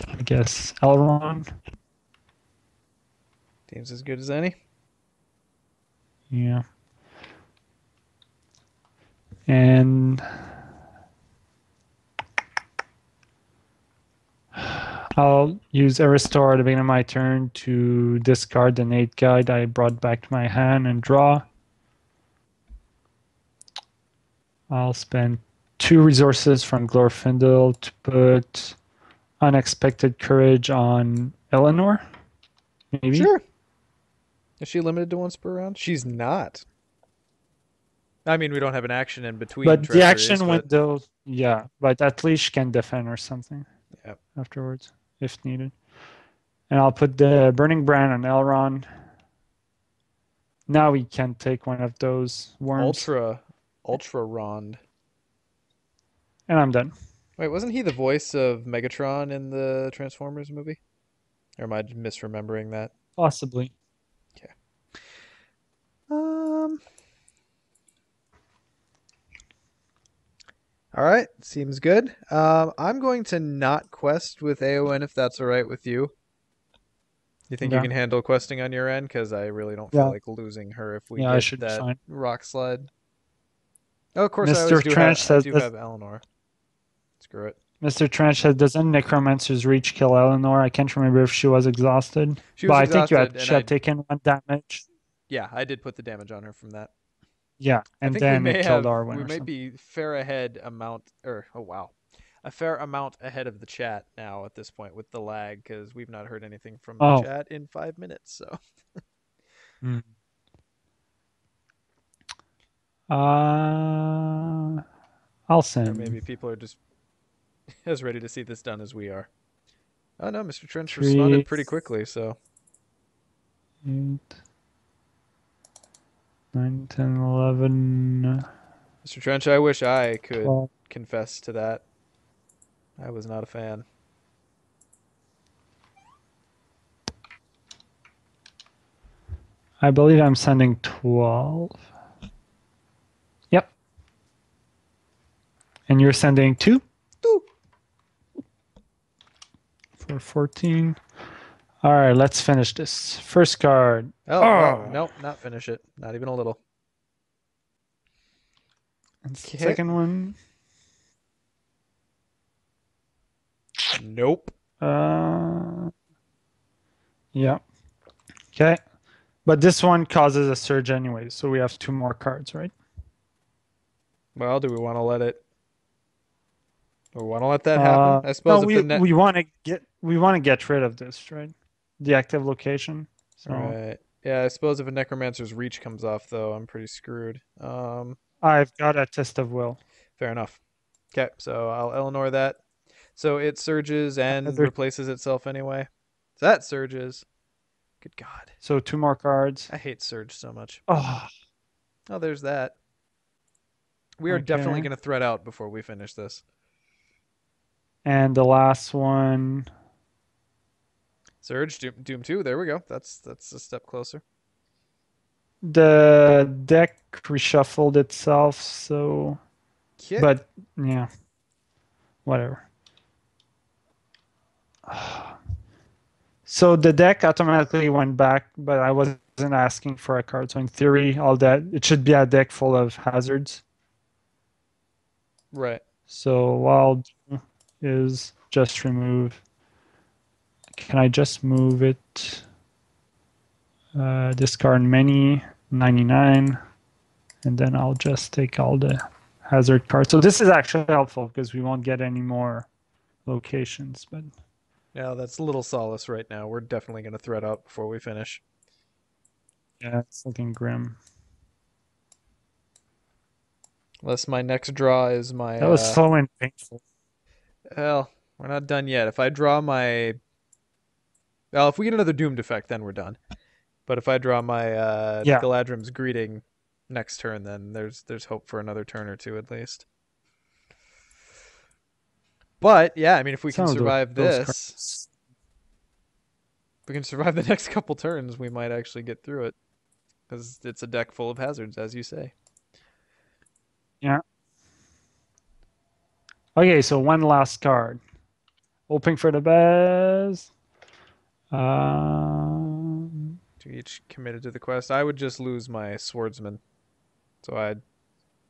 I guess Elrond. Team's as good as any. Yeah. And I'll use a restore at the beginning of my turn to discard the Nate guide I brought back to my hand and draw. I'll spend 2 resources from Glorfindel to put Unexpected Courage on Eleanor, maybe. Sure. Is she limited to once per round? She's not. I mean, we don't have an action in between But the treacheries, action but window, yeah, but at least she can defend or something yeah. afterwards if needed. And I'll put the Burning Brand on Elrond. Now we can take one of those worms. Ultra Rond. And I'm done. Wait, wasn't he the voice of Megatron in the Transformers movie? Or am I misremembering that? Possibly. Okay. Um. All right, seems good. I'm going to not quest with Aowen if that's all right with you. You think you Okay. can handle questing on your end? Because I really don't feel Yeah. like losing her if we Yeah, I get should be that fine. rock slide. Oh, of course, Mr. Trench I says do this. have Eleanor. Screw it. Mr. Trench says, doesn't Necromancer's Reach kill Eleanor? I can't remember if she was exhausted. She But was I think exhausted, and she had taken 1 damage. yeah, I did put the damage on her from that. Yeah, I and think then it killed Arwen we or may something. be fair ahead amount or oh wow, a fair amount ahead of the chat now at this point with the lag because we've not heard anything from the Oh. chat in 5 minutes. So Mm. Uh, I'll or send. maybe people are just as ready to see this done as we are. Oh no, Mr. Trench responded 3, pretty quickly, so 8, 9, 10, 11, Mr. Trench, I wish I could 12. confess to that. I was not a fan. I believe I'm sending 12. Yep. And you're sending 2 Ooh. for 14. All right, let's finish this. First card. Oh, well, Oh. nope, not finish it. Not even a little. And Okay. second one. Nope. Yeah. Okay. But this one causes a surge anyway, so we have 2 more cards, right? Well, do we want to let it? Do we want to let that happen? I No, suppose if the net. we want to get rid of this, right? The active location. So Right. Yeah, I suppose if a necromancer's reach comes off, though, I'm pretty screwed. I've got a test of will. Fair enough. Okay, so I'll Eleanor that. So it surges and Another, replaces itself anyway. So that surges. Good God. so 2 more cards. I hate surge so much. Oh, Oh, there's that. We are definitely okay. going to thread out before we finish this. And the last one. Surge, Doom 2. There we go. That's a step closer. The deck reshuffled itself, so Okay. but yeah, whatever. So the deck automatically went back, but I wasn't asking for a card. So in theory, all that it should be a deck full of hazards. Right. So what I'll do is just remove. Can I just move it? Discard many 99, and then I'll just take all the hazard cards. So this is actually helpful because we won't get any more locations. But Yeah, that's a little solace right now. We're definitely going to thread out before we finish. yeah, it's looking grim. Unless my next draw is my That was slow and painful. well, we're not done yet. If I draw my well, if we get another doomed effect, then we're done. But if I draw my Yeah, Galadrim's greeting next turn, then there's hope for another turn or two at least. But yeah, I mean if we can some of survive those this, cards. if we can survive the next couple turns, we might actually get through it. Because it's a deck full of hazards, as you say. Yeah. Okay, so one last card. Hoping for the best. To each committed to the quest. I would just lose my swordsman. So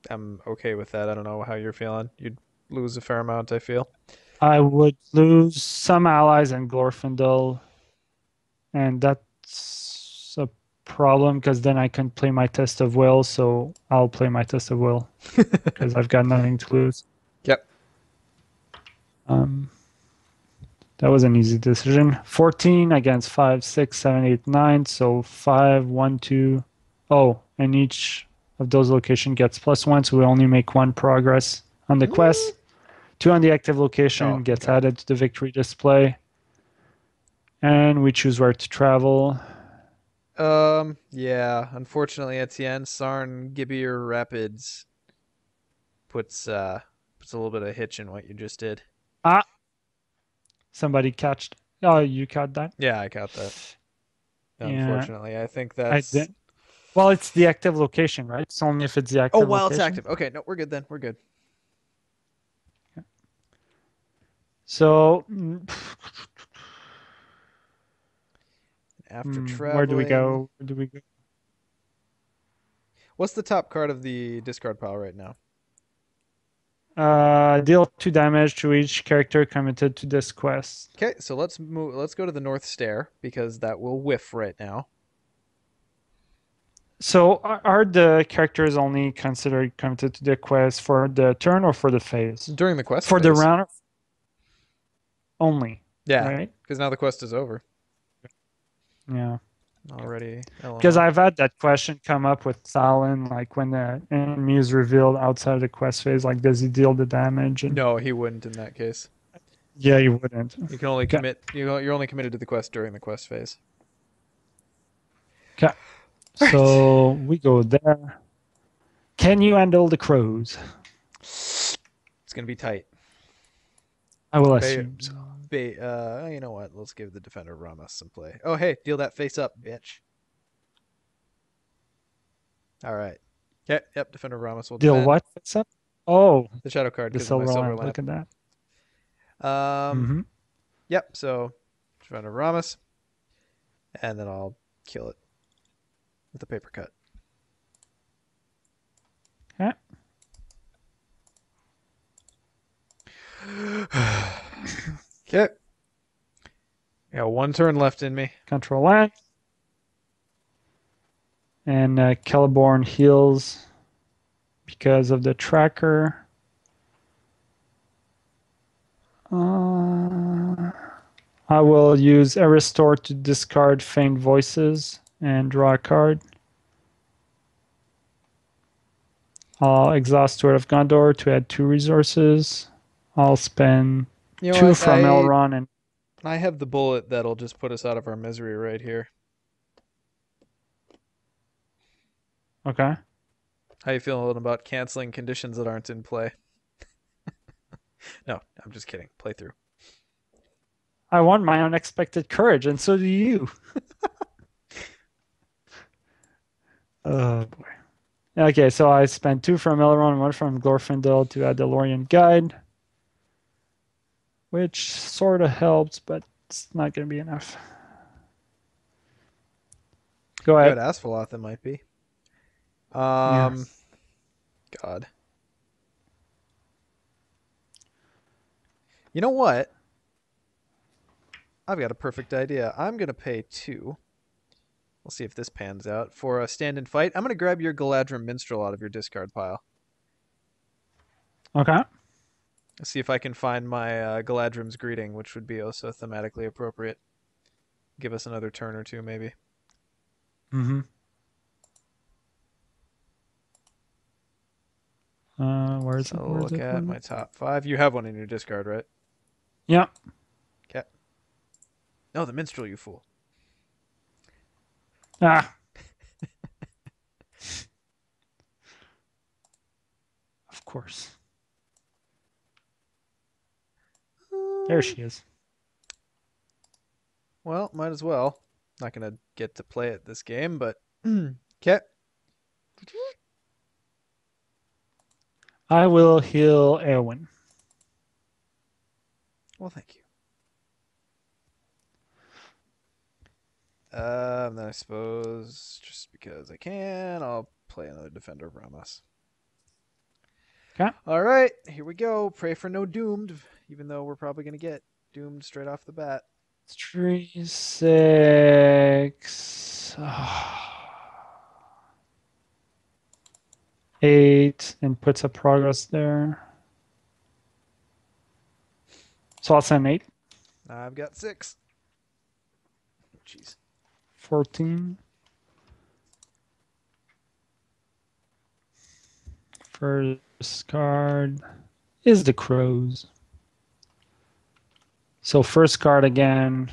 I'm okay with that. I don't know how you're feeling. You'd lose a fair amount, I feel. I would lose some allies in Glorfindel, and that's a problem because then I can play my test of will. So I'll play my test of will because I've got nothing to lose. Yep. Um, that was an easy decision. 14 against 5, 6, 7, 8, 9. So 5, 1, 2. Oh, and each of those locations gets +1. So we only make 1 progress on the quest. 2 on the active location Oh, gets okay. added to the victory display. And we choose where to travel. Yeah. Unfortunately, Etienne, Sarn, Gibir Rapids puts a little bit of hitch in what you just did. Ah, somebody catched. Oh, you caught that? Yeah, I got that. Yeah, Unfortunately, I think I that's. did. Well, it's the active location, right? It's only if it's the Oh, active while it's location. active. Okay, no, we're good then. We're good. So, After where do we traveling, go? Where do we go? what's the top card of the discard pile right now? Deal 2 damage to each character committed to this quest. Okay, so let's move. Let's go to the North Stair because that will whiff right now. So, are the characters only considered committed to the quest for the turn or for the phase? During the quest For the phase. round only, Yeah, right? because now the quest is over. Yeah. already. Because LMO. I've had that question come up with Talon, like when the enemy is revealed outside of the quest phase, like does he deal the damage? And No, he wouldn't in that case. yeah, you wouldn't. You can only Okay. commit. You're only committed to the quest during the quest phase. Okay. All right. So we go there. Can you handle the crows? It's gonna be tight. I will Bay, assume so. you know what? Let's give the defender Ramos some play. Oh, hey, deal that face up, bitch. All right. Yep. Defender Ramos will Deal defend what? What's up? Oh, the shadow card the because of my silver silver lamp. lamp. Look at that. Um. Mm-hmm. Yep. So defender Ramos, and then I'll kill it with a paper cut. Yeah. Okay. Yeah, one turn left in me. Control land. And Celeborn heals because of the tracker. I will use Restore to discard Faint Voices and draw a card. I'll exhaust Sword of Gondor to add 2 resources. I'll spend You know 2 what? from Elrond and I have the bullet that'll just put us out of our misery right here. okay. How you feeling about canceling conditions that aren't in play? No, I'm just kidding. Play through. I want my unexpected courage, and so do you. Oh boy. Okay, so I spent 2 from Elrond and 1 from Glorfindel to add the Lorien Guide, which sort of helps, but it's not going to be enough. Go You had ahead. Asphaleth, it might be. Yeah. God. You know what? I've got a perfect idea. I'm gonna pay 2. We'll see if this pans out. For a stand and fight, I'm gonna grab your Galadrim Minstrel out of your discard pile. Okay. Let's see if I can find my Galadrim's Greeting, which would be also thematically appropriate. Give us another turn or two, maybe. Mm-hmm. Where is it? So Where is look it? Where at is my it? top 5. You have one in your discard, right? Yeah. Okay. No, the Minstrel, you fool. Ah, of course. There she is. Well, might as well. Not gonna get to play it this game, but okay. I will heal Eowyn. Well, thank you. Then I suppose just because I can, I'll play another Defender of Ramos. Okay. All right, here we go. Pray for no doomed, even though we're probably gonna get doomed straight off the bat. 3, 6, 8, and puts a progress there. So I'll send 8. I've got 6. Jeez. 14. First card is the crows. So first card again.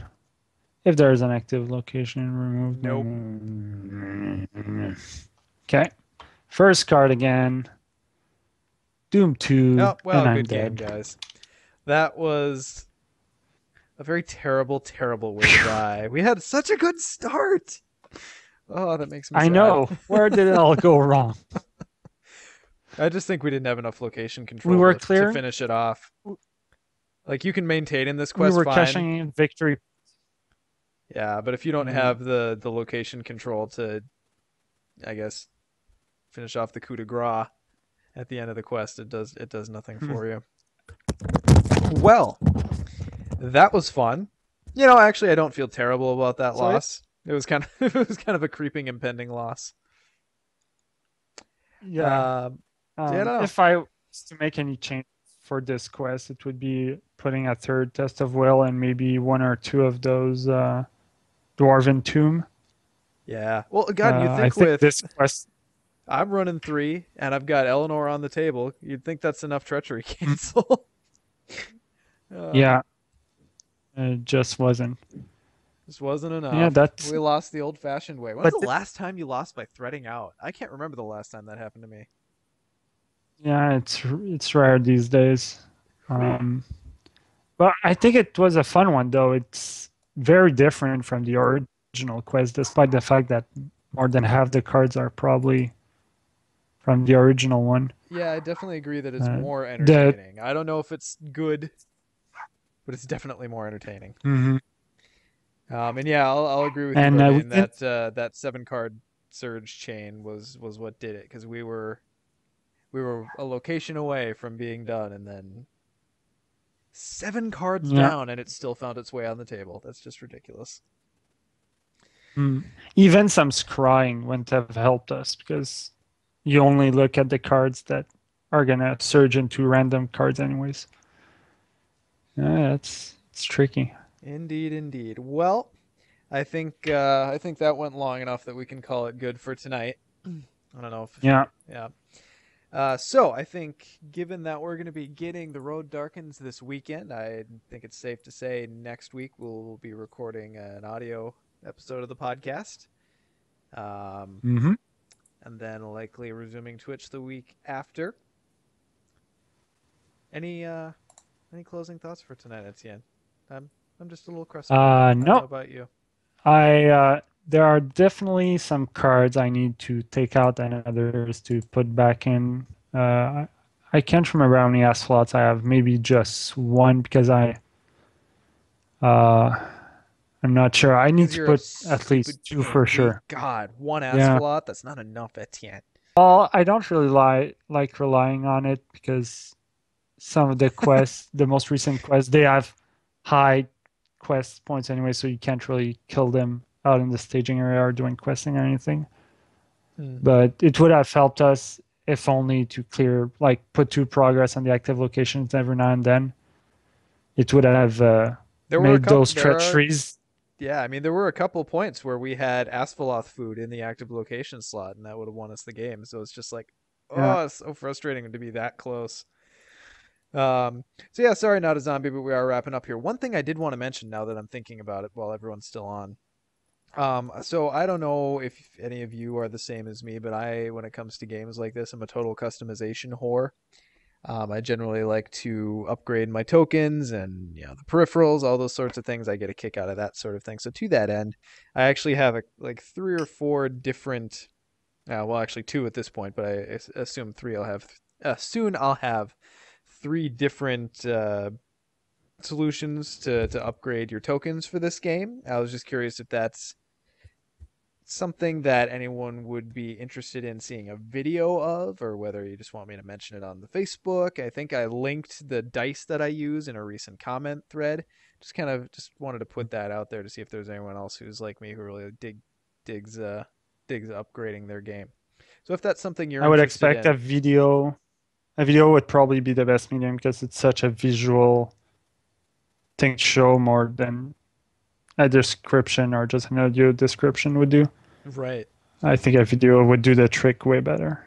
If there is an active location, remove. Nope. Okay. First card again. Doom 2, Oh, well, and I'm good game, dead. guys. That was a very terrible, terrible way to die. We had such a good start. Oh, that makes me I sad. know. Where did it all go wrong? I just think we didn't have enough location We control were to clearing. finish it off. Like, you can maintain in this We quest were fine. cashing in victory. Yeah, but if you don't have the location control to, I guess, finish off the coup de grace at the end of the quest, it does nothing for you. Well, that was fun. You know, actually, I don't feel terrible about that So loss. It was kind of it was kind of a creeping impending loss. yeah. Yeah, I don't know. If I was to make any change for this quest, it would be putting a third test of will and maybe 1 or 2 of those dwarven tomb. Yeah. Well, God, you I think think with this quest. I'm running 3 and I've got Eleanor on the table, you'd think that's enough treachery Mm, cancel. uh, yeah, it just wasn't. this wasn't Yeah, enough. that's. We lost the old-fashioned way. When's But the last time you lost by threading out? I can't remember the last time that happened to me. yeah, it's rare these days. Whew. Um, but I think it was a fun one though. It's very different from the original quest, despite the fact that more than half the cards are probably from the original one. Yeah, I definitely agree that it's Uh, more the entertaining. I don't know if it's good, but it's definitely more entertaining. mhm. And yeah, I'll agree with you And though, we Dane. didn't. That 7 card surge chain was what did it because we were a location away from being done, and then 7 cards Yeah. down, and it still found its way on the table. That's just ridiculous. Mm. Even some scrying wouldn't have helped us because you only look at the cards that are gonna surge into random cards anyways. Yeah, it's tricky. Indeed, indeed. Well, I think that went long enough that we can call it good for tonight. I don't know if Yeah. yeah. So I think, given that we're going to be getting the road darkens this weekend, I think it's safe to say next week we'll be recording an audio episode of the podcast, um, Hmm. and then likely resuming Twitch the week after. Any uh, any closing thoughts for tonight, Etienne? I'm I'm just a little crusty tonight. I don't know No, about you. I there are definitely some cards I need to take out and others to put back in. I can't remember how many ass slots I have. Maybe just one because uh I'm not sure. I need Because to you're a put at stupid least two for pancake. sure. God, one Yeah. asphalot, that's not enough, Etienne. Well, I don't really like relying on it because some of the quests, the most recent quests, they have high quest points anyway, so you can't really kill them out in the staging area or doing questing or anything. Hmm. But it would have helped us if only to clear, like, put two progress on the active locations every now and then. It would have There were a made couple. those There are treacheries. Yeah, I mean, there were a couple points where we had Asphalloth food in the active location slot, and that would have won us the game. So it's just like, Yeah, oh, it's so frustrating to be that close. So yeah, sorry, not a zombie, but we are wrapping up here. One thing I did want to mention now that I'm thinking about it while everyone's still on. So I don't know if any of you are the same as me, but when it comes to games like this, I'm a total customization whore. I generally like to upgrade my tokens and the peripherals, all those sorts of things. I get a kick out of that sort of thing. So to that end, I actually have like 3 or 4 different. Well, actually 2 at this point, but I assume 3. I'll have soon. I'll have 3 different solutions to upgrade your tokens for this game. I was just curious if that's something that anyone would be interested in seeing a video of, or whether you just want me to mention it on the Facebook. I think I linked the dice that I use in a recent comment thread. Just wanted to put that out there to see if there's anyone else who's like me who really digs digs upgrading their game. So if that's something you're I would interested expect a in, video. A video would probably be the best medium because it's such a visual thing to show more than a description or just an audio description would do. right? I think a video would do the trick way better.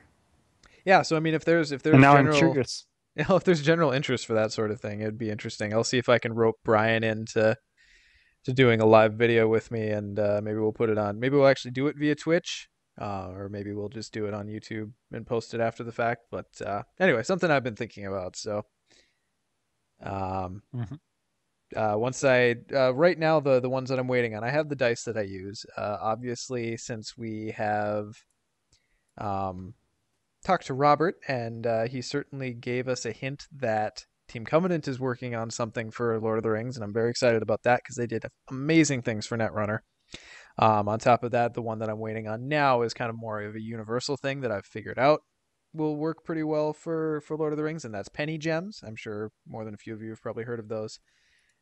Yeah. So I mean, if And there's now I'm general curious. if there's general interest for that sort of thing, it'd be interesting. I'll see if I can rope Brian into doing a live video with me, and maybe we'll put it on. Maybe we'll actually do it via Twitch, or maybe we'll just do it on YouTube and post it after the fact. But anyway, something I've been thinking about. So um, Mhm. once I right now the ones that I'm waiting on, I have the dice that I use. Obviously, since we have um, talked to Robert, and he certainly gave us a hint that Team Covenant is working on something for Lord of the Rings, and I'm very excited about that because they did amazing things for Netrunner. On top of that, the one that I'm waiting on now is kind of more of a universal thing that I've figured out will work pretty well for Lord of the Rings, and that's penny gems. I'm sure more than a few of you have probably heard of those.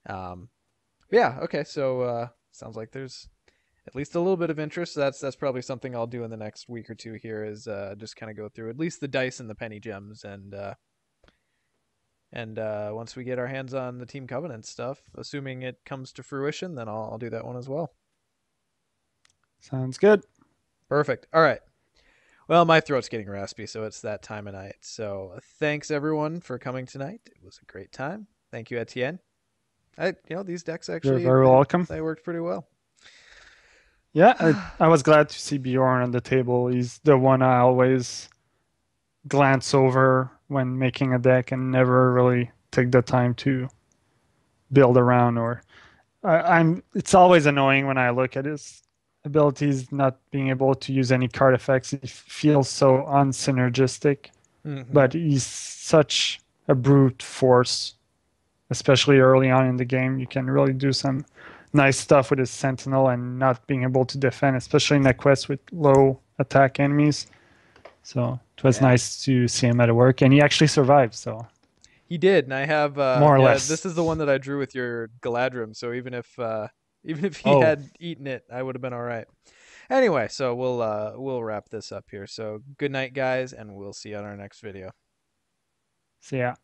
Um, yeah, okay, so sounds like there's at least a little bit of interest. That's probably something I'll do in the next week or two here is just kind of go through at least the dice and the penny gems, and once we get our hands on the Team Covenant stuff, assuming it comes to fruition, then I'll do that one as well. Sounds good. Perfect. All right. Well, my throat's getting raspy, so it's that time of night. So thanks everyone for coming tonight. It was a great time. Thank you, Etienne. These decks You're actually very welcome. they worked pretty well. Yeah, I was glad to see Bjorn on the table. He's the one I always glance over when making a deck and never really take the time to build around or I'm it's always annoying when I look at his abilities not being able to use any card effects. He feels so unsynergistic, Hmm. but he's such a brute force, especially early on in the game. You can really do some nice stuff with his sentinel and not being able to defend, especially in a quest with low attack enemies. So it was Yeah, nice to see him at work, and he actually survived. So he did, and I have more or yeah. less. This is the one that I drew with your Galadrim. So even if he Oh, had eaten it, I would have been all right. Anyway, so we'll wrap this up here. So good night, guys, and we'll see you on our next video. so yeah.